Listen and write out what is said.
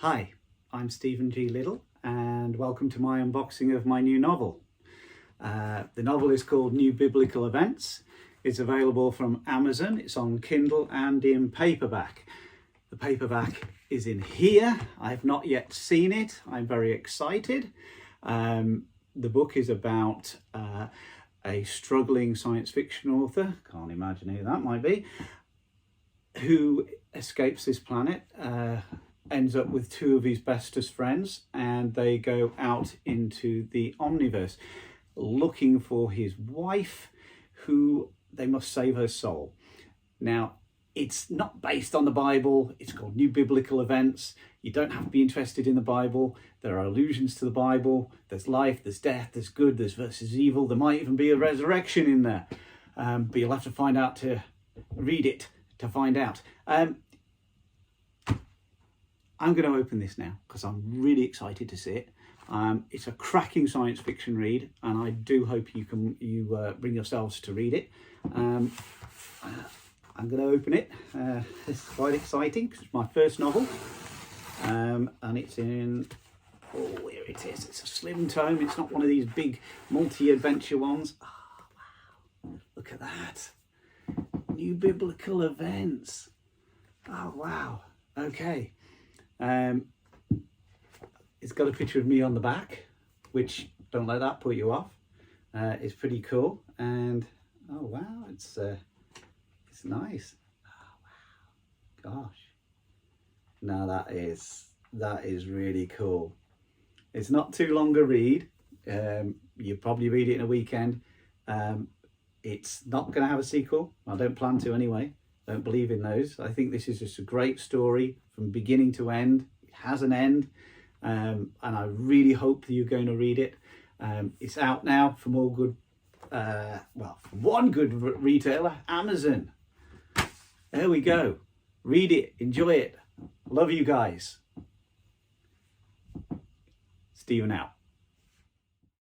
Hi, I'm Stephen G. Liddle and welcome to my unboxing of my new novel. The novel is called New Biblical Events. It's available from Amazon. It's on Kindle and in paperback. The paperback is in here. I have not yet seen it. I'm very excited. The book is about a struggling science fiction author, can't imagine who that might be, who escapes this planet, ends up with two of his bestest friends, and they go out into the omniverse looking for his wife, who they must save her soul. Now, it's not based on the Bible. It's called New Biblical Events. You don't have to be interested in the Bible. There are allusions to the Bible. There's life, there's death, there's good, there's versus evil. There might even be a resurrection in there. But you'll have to find out to read it to find out. I'm going to open this now because I'm really excited to see it. It's a cracking science fiction read, and I do hope you bring yourselves to read it. I'm going to open it. This is quite exciting because it's my first novel, and it's in, oh, here it is. It's a slim tome. It's not one of these big multi-adventure ones. Oh, wow. Look at that. New Biblical Events. Oh, wow. Okay. It's got a picture of me on the back, which, don't let that put you off. It's pretty cool, and oh wow, it's nice. Oh wow, gosh. Now that is really cool. It's not too long a read. You probably read it in a weekend. It's not going to have a sequel. I don't plan to anyway. Don't believe in those. I think this is just a great story from beginning to end. It has an end, and I really hope that you're going to read it. It's out now from all good, from one good retailer, Amazon. There we go. Read it, enjoy it. Love you guys. Stephen out.